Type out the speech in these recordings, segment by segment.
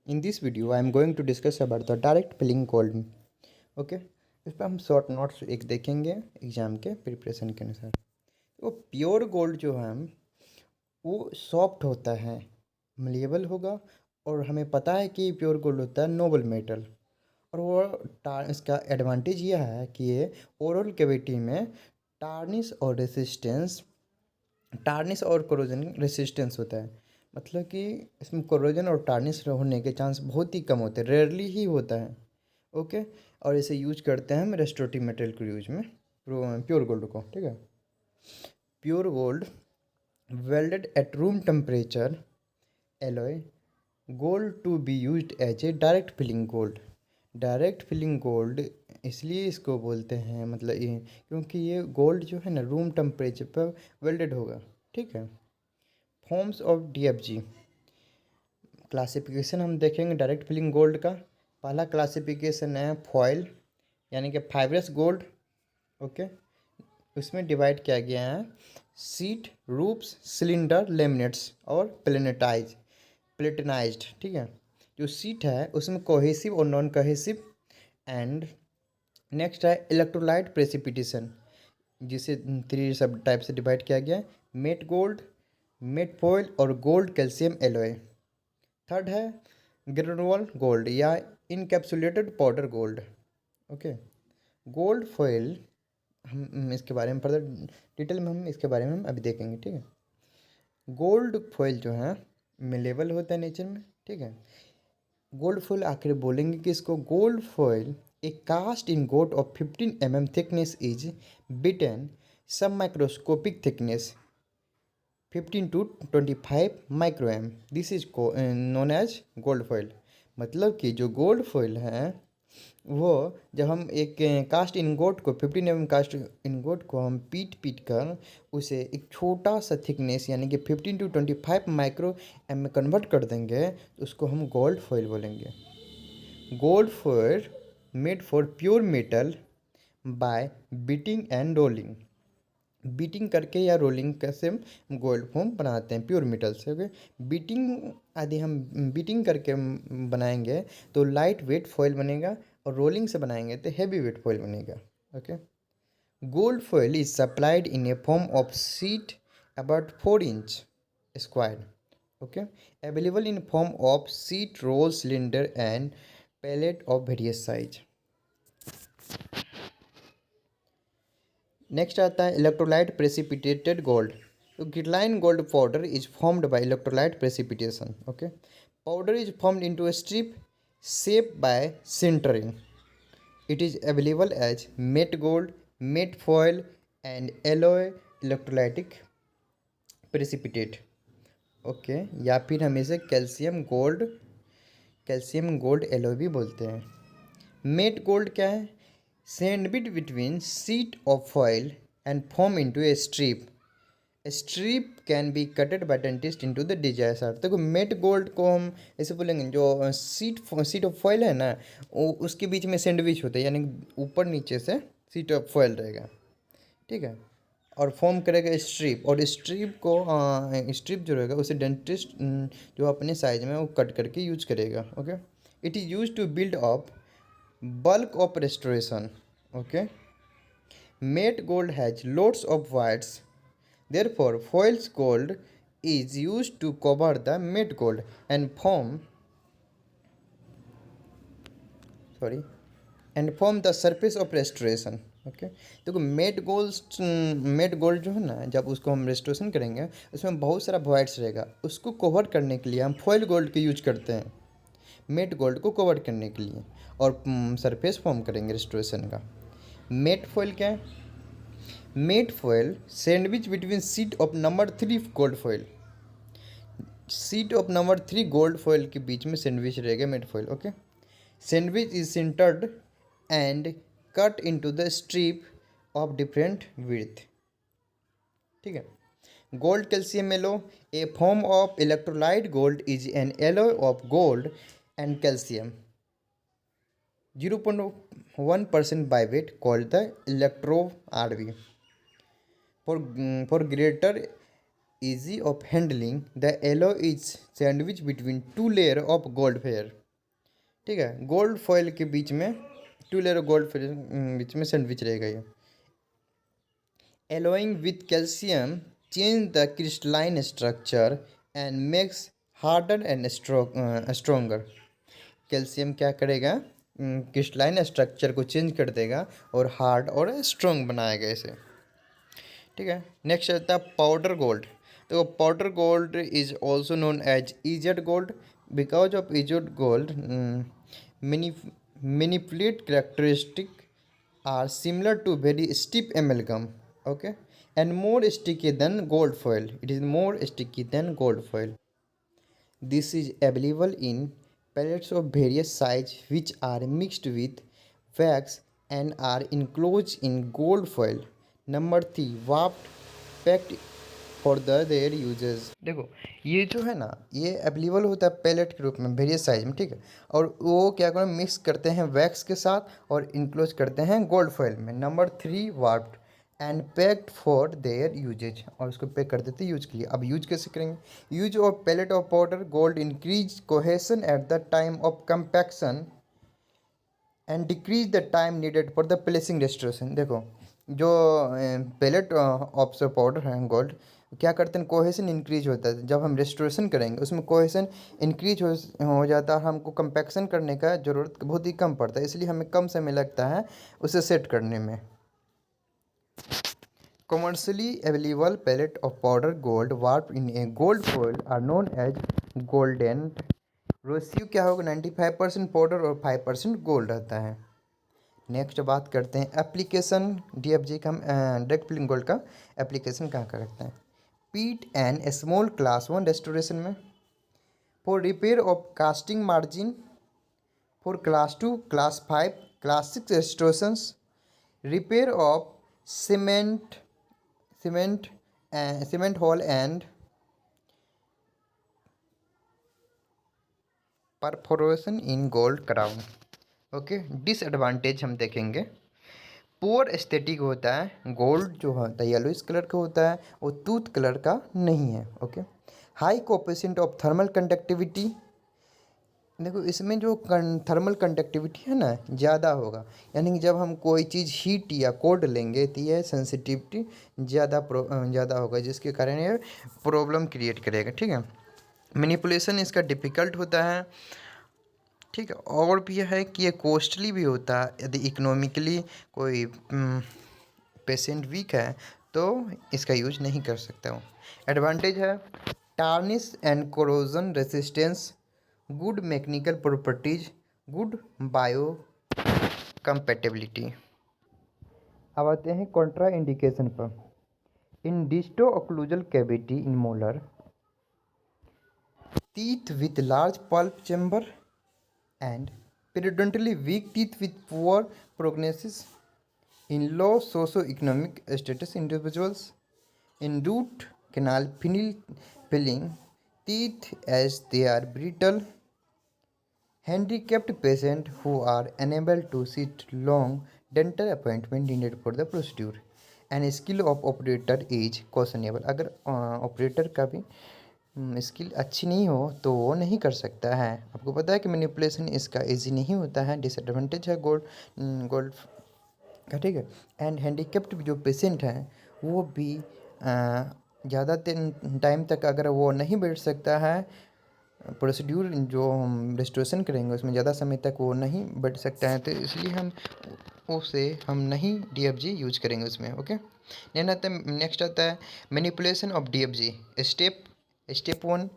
In this video, I am going to discuss about the direct filling gold. Okay, इस पर हम short notes एक देखेंगे exam के प्रिपरेशन के अनुसार। वो प्योर गोल्ड जो है वो सॉफ्ट होता है, मलेबल होगा, और हमें पता है कि प्योर गोल्ड होता है नोबल मेटल। और वो इसका एडवांटेज यह है कि ये ओरल कैविटी में टार्निश और कोरोजन रेसिस्टेंस होता है। मतलब कि इसमें कोरोजन और टार्निश होने के चांस बहुत ही कम होते हैं, रेयरली ही होता है। ओके, और इसे यूज करते हैं हम रेस्टोरेटिव मटेरियल के यूज में प्योर गोल्ड को। ठीक है, pure gold welded at room temperature alloy gold to be used as a direct filling gold. Direct filling gold इसलिए इसको बोलते हैं, मतलब ये क्योंकि ये गोल्ड जो है ना रूम टेम्परेचर पर वेल्डेड होगा। ठीक है, फॉर्म्स ऑफ डीएफजी क्लासिफिकेशन हम देखेंगे डायरेक्ट फिलिंग गोल्ड का। पहला क्लासिफिकेशन है फॉयल, यानी कि फाइब्रस गोल्ड। ओके, उसमें डिवाइड किया गया है सीट, रूप्स, सिलेंडर, लेमिनेट्स और प्लेटिनाइज्ड। ठीक है, जो सीट है उसमें कोहेसिव और नॉन कोहेसिव। एंड नेक्स्ट है इलेक्ट्रोलाइट प्रेसिपिटेशन, जिसे थ्री सब टाइप से डिवाइड किया गया है: मेट गोल्ड, मेट फॉयल और गोल्ड कैल्शियम एलॉय। थर्ड है ग्रेनुअल गोल्ड या encapsulated powder gold. Okay, gold foil हम इसके बारे में फर्दर डिटेल में हम इसके बारे में हम अभी देखेंगे। ठीक है, गोल्ड फॉयल जो है मिलेबल होता है नेचर में। ठीक है, गोल्ड फॉयल आखिर बोलेंगे कि इसको gold foil a cast ingot of 15 mm thickness is beaten sub microscopic thickness 15 to 25 micro m, this is known as gold foil. मतलब कि जो गोल्ड फॉयल है वो जब हम एक कास्ट इनगोट को 15 mm कास्ट इनगोट को हम पीट कर उसे एक छोटा सा थिकनेस यानी कि 15 to 25 माइक्रो एम में कन्वर्ट कर देंगे तो उसको हम गोल्ड फॉयल बोलेंगे। Gold foil made for pure metal by beating and rolling. Beating करके या रोलिंग कैसे हम गोल्ड फॉर्म बनाते हैं प्योर मेटल से। ओके, बीटिंग यदि हम बीटिंग करके हम बनाएंगे तो लाइट वेट फॉयल बनेगा, और रोलिंग से बनाएंगे तो हैवी वेट फॉयल बनेगा। Okay, gold foil is supplied in a form of sheet about 4 inch square. Okay, available in form of sheet, roll, cylinder and pellet of various size. Next आता है electrolyte precipitated gold. तो crystalline gold powder is formed by electrolyte precipitation. Okay, powder is formed into a strip shape by sintering. It is available as mat gold, mat foil and alloy electrolytic precipitate. Okay, या फिर हम इसे calcium gold alloy भी बोलते हैं। Met gold क्या है? Sandwich between sheet of foil and form into a strip. Strip can be cutted by dentist into the desire. देखो, मेट गोल्ड को हम ऐसे बोलेंगे, जो सीट ऑफ फॉयल है ना, वो उसके बीच में सैंडविच होता है, यानी ऊपर नीचे से सीट ऑफ फॉयल रहेगा। ठीक है, और फॉर्म करेगा स्ट्रिप, और स्ट्रिप जो रहेगा उसे डेंटिस्ट जो अपने साइज में वो कट करके यूज करेगा। Okay, it is use to build up bulk of restoration. Okay, matte gold has lots of whites, therefore foils gold is used to cover the matte gold and form the surface of restoration. Okay, देखो mat gold जो है ना, जब उसको हम restoration करेंगे उसमें बहुत सारा वाइट्स रहेगा, उसको कवर करने के लिए हम फॉयल गोल्ड का यूज करते हैं मेट गोल्ड को कवर करने के लिए, और सरफेस फॉर्म करेंगे रेस्टोरेशन का। मेट फॉयल क्या है? Mat foil sandwich between sheet of number 3 gold foil. Sheet of number 3 gold foil के बीच में सैंडविच रहेगा mat foil. Okay, sandwich is centred and cut into the strip of different width. ठीक है, gold calcium alloy a form of electrolyte gold is an alloy of gold and calcium 0.1% by weight called the electro RV for greater easy of handling, the alloy is sandwiched between two layer of gold foil. ठीक है, gold foil के बीच में two layer gold foil बीच में sandwich रहेगा ये. Alloying with calcium change the crystalline structure and makes harder and stronger. Calcium क्या करेगा, क्रिस्टलाइन स्ट्रक्चर को चेंज कर देगा और हार्ड और स्ट्रॉन्ग बनाएगा इसे. ठीक है, नेक्स्ट आता है पाउडर गोल्ड. तो powder gold is also known as EZ gold because of EZ gold manipulate characteristic are similar to very stiff amalgam, okay, and more sticky than gold foil. It is more sticky than gold foil. This is available in pellets of various size which are mixed with wax and are enclosed in gold foil. Number 3, warped packed for their uses. देखो ये जो है ना, ये available होता है palette के रूप में वेरियस साइज में. ठीक है, और वो क्या करें, मिक्स करते हैं वैक्स के साथ और इनक्लोज करते हैं गोल्ड फॉइल में. Number 3, warped and packed for their usages, और उसको पैक कर देते हैं यूज के लिए. अब यूज कैसे करेंगे? Use of pellet of powder gold increase cohesion at the time of compaction and decrease the time needed for the placing restoration. देखो जो पैलेट ऑफ पाउडर है गोल्ड, क्या करते हैं, कोहेसन इंक्रीज होता है. जब हम रेस्टोरेशन करेंगे उसमें कोहेसन इंक्रीज हो जाता है. हमको कंपैक्शन करने का ज़रूरत बहुत ही कम पड़ता है, इसलिए हमें कम समय लगता है उसे सेट करने में. Commercially available pellet of powder gold warped in a gold foil are known as golden. Ratio क्या होगा, 95% पाउडर और 5% गोल्ड रहता है. नेक्स्ट बात करते हैं एप्लीकेशन डीएफजी का. हम डायरेक्ट फिलिंग गोल्ड का एप्लीकेशन कहाँ करते हैं? Pit and small class 1 restoration में, for repair of casting margin, for class 2, class 5, class 6 restorations, repair of cement hole and perforation in gold crown. Okay, disadvantage हम देखेंगे. Poor aesthetic होता है, gold जो होता है येलोइश कलर का होता है, वो टूथ कलर का नहीं है. Okay, high coefficient of thermal conductivity. देखो इसमें जो थर्मल कंडक्टिविटी है ना ज़्यादा होगा, यानी कि जब हम कोई चीज़ हीट या कोल्ड लेंगे तो यह सेंसिटिविटी ज़्यादा होगा, जिसके कारण ये प्रॉब्लम क्रिएट करेगा. ठीक है, मैनिपुलेशन इसका डिफ़िकल्ट होता है. ठीक है, और भी है कि ये कॉस्टली भी होता है. यदि इकोनॉमिकली कोई पेशेंट वीक है तो इसका यूज नहीं कर सकता हूँ. एडवांटेज है tarnish and corrosion resistance, good mechanical properties, good biocompatibility. अब आते हैं कॉन्ट्रा इंडिकेशन पर. In disto occlusal cavity in molar, teeth with large pulp chamber and periodontally weak teeth with poor prognosis in low socio-economic status individuals, in root canal filling teeth as they are brittle, handicapped patients who are unable to sit long dental appointment needed for the procedure, and skill of operator is questionable. अगर operator का भी skill अच्छी नहीं हो तो वो नहीं कर सकता है. आपको पता है कि मैनिपुलेशन इसका इजी नहीं होता है, डिसएडवांटेज है गोल्ड का. ठीक है, एंड हैंडीकेप्ड जो पेशेंट हैं वो भी ज़्यादा टाइम तक अगर वो नहीं बैठ सकता है, प्रोसीड्यूर जो हम रेस्टोरेशन करेंगे उसमें ज़्यादा समय तक वो नहीं बैठ सकता है, तो इसलिए हम नहीं डीएफजी यूज करेंगे उसमें. ओके, नेक्स्ट आता है manipulation of DFG. Step 1,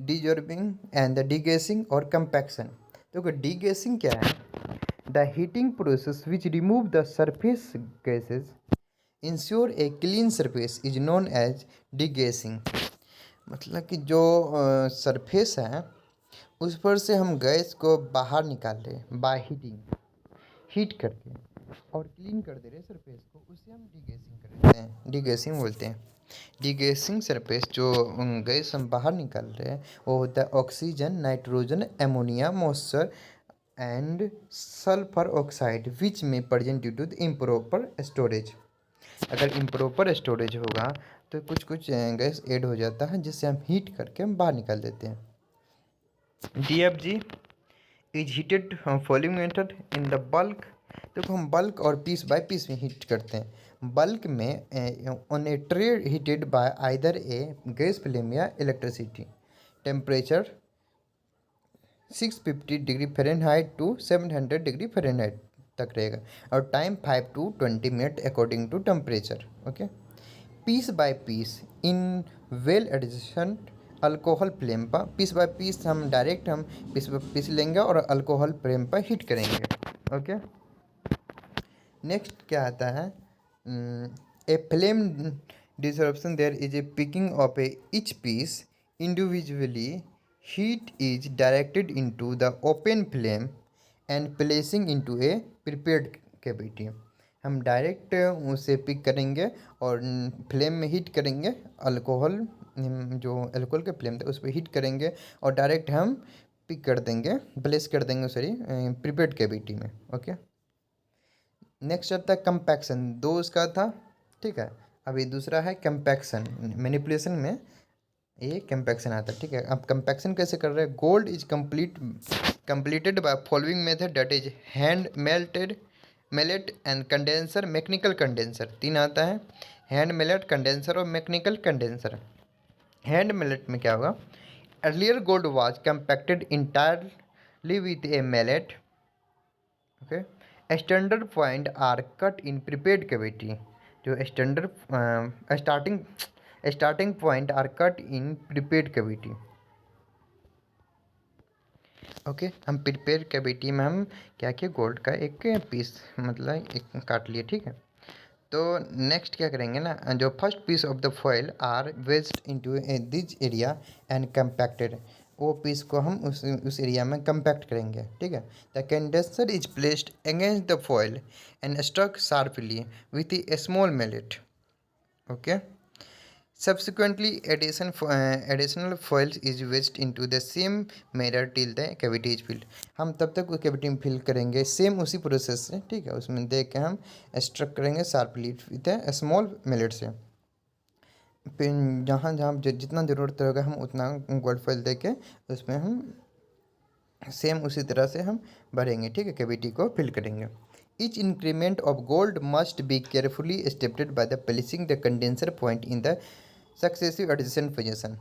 desorbing and the degassing और कंपैक्शन. देखो डीगेसिंग क्या है? The heating process which remove the surface gases ensure a clean surface is known as degassing. मतलब कि जो सरफेस है उस पर से हम गैस को बाहर निकाल रहे हैं बाय हीट करके और क्लीन कर दे रहे सरफेस को, उसे हम डीगेसिंग करते हैं, डीगेसिंग बोलते हैं. डीगेसिंग सरफेस जो गैस हम बाहर निकाल रहे हैं वो होता है oxygen, nitrogen, ammonia, moisture and sulphur oxide which में present due to the improper storage. अगर इम्प्रॉपर स्टोरेज होगा तो कुछ कुछ गैस ऐड हो जाता है जिससे हम हीट करके हम बाहर निकाल देते हैं। DFG is heated following method in the bulk. देखो हम बल्क और पीस बाय पीस में हीट करते हैं। बल्क में on a tray heated by either a gas flame या electricity, temperature 650 degree Fahrenheit to 700 degree Fahrenheit तक रहेगा और time 5 to 20 minute according to temperature. Okay, piece by piece in well adjusted alcohol flame पर, piece by piece हम direct हम piece by piece लेंगे और alcohol flame पर heat करेंगे। ओके, नेक्स्ट क्या आता है, a flame disruption there is a picking of a each piece individually, heat is directed into the open flame and placing into a prepared cavity. हम direct उसे pick करेंगे और flame में heat करेंगे, alcohol जो अल्कोहल के flame था उस पर हीट करेंगे और डायरेक्ट हम पिक कर देंगे, प्लेस कर देंगे सॉरी प्रिपेयर्ड कैविटी में। ओके, नेक्स्ट आता है कंपैक्शन, दो उसका था, ठीक है। अभी दूसरा है कंपैक्शन, मैनिपुलेशन में ये कंपैक्शन आता है, ठीक है। अब कंपैक्शन कैसे कर रहे हैं, gold is completed by following method, that is hand melted and condenser, mechanical condenser. तीन आता है, हैंड मेलेट, कंडेंसर और मैकेनिकल कंडेंसर। हैंड मेलेट में क्या होगा, earlier gold was compacted entirely with a mallet. Okay, standard point are cut in prepared cavity, जो starting point are cut in prepared cavity. Okay, हम prepare cavity में हम क्या किए, गोल्ड का एक पीस मतलब एक काट लिए, ठीक है। तो नेक्स्ट क्या करेंगे ना, जो first piece of the foil are wedged into this area and compacted, वो पीस को हम उस एरिया में कंपैक्ट करेंगे, ठीक है। The condenser is placed against the foil and struck sharply with a small mallet. Okay, subsequently additional foil is wedged into the same mirror till the cavity is filled। हम तब तक उस cavity में fill करेंगे same उसी process से, ठीक है। उसमें देख के हम स्ट्रक करेंगे sharply with a small millet से। फिर जहाँ जहाँ जितना ज़रूरत होगा हम उतना गोल्ड फॉइल दे के उसमें हम सेम उसी तरह से हम भरेंगे, ठीक है, कैविटी को फिल करेंगे। Each increment of gold must be carefully stepped by the placing the condenser point in the successive adjacent position.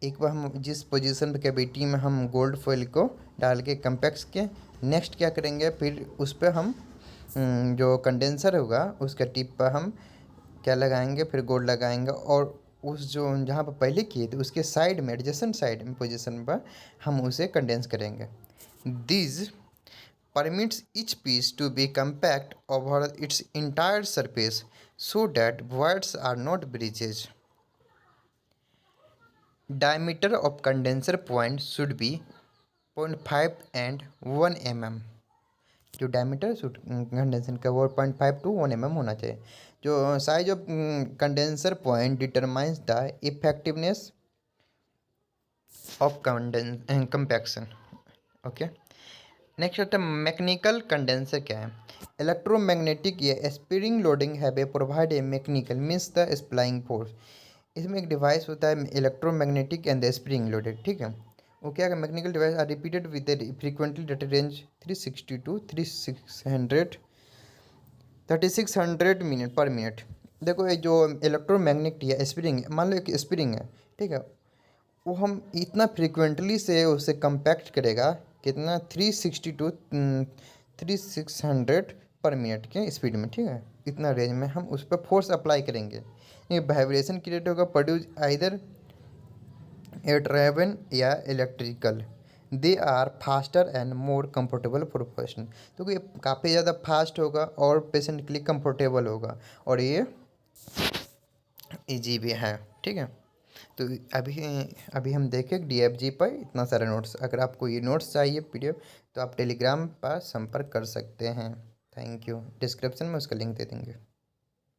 एक बार हम जिस पोजीशन पे कैविटी में हम गोल्ड फॉइल को डाल के कंपैक्ट के, नेक्स्ट क्या करेंगे, फिर उस पर हम जो कंडेंसर होगा उसका टिप पर हम क्या लगाएंगे, फिर गोल्ड लगाएंगे और उस जो जहाँ पर पहले किए थे उसके साइड में एडजस्टेंट साइड में पोजीशन पर हम उसे कंडेंस करेंगे। This permits each piece to be compact over its entire surface so that voids are not breaches. Diameter of condenser point should be 0.5 and 1 mm। जो डायमीटर कंडेंसर का वो 0.5 to 1 mm होना चाहिए। जो size of condenser point determines the effectiveness of compaction. Okay, next आता है mechanical condenser क्या है, इलेक्ट्रोमैग्नेटिक या spring loading have a provide a mechanical means the supplying force. इसमें एक डिवाइस होता है electromagnetic and the spring loaded, ठीक है। वो क्या है, mechanical device are repeated with a frequently data range 360 to 3600 minute पर मिनट। देखो ये जो इलेक्ट्रोमैग्नेटिक या स्प्रिंग, मान लो एक स्प्रिंग है, ठीक है, वो हम इतना फ्रीक्वेंटली से उसे कंपैक्ट करेगा, कितना 360 to 3600 पर मिनट के स्पीड में, ठीक है। इतना रेंज में हम उस पर फोर्स अप्लाई करेंगे, ये वाइब्रेशन क्रिएट होगा, प्रोड्यूस आइदर एयर ड्राइवन या electrical. They are faster and more comfortable for patient. तो ये काफ़ी ज़्यादा फास्ट होगा और पेशेंट के लिए कंफर्टेबल होगा और ये ईजी भी है, ठीक है। तो अभी हम देखें DFG पर इतना सारा नोट्स। अगर आपको ये नोट्स चाहिए PDF तो आप टेलीग्राम पर संपर्क कर सकते हैं। थैंक यू, डिस्क्रिप्शन में उसका लिंक दे देंगे।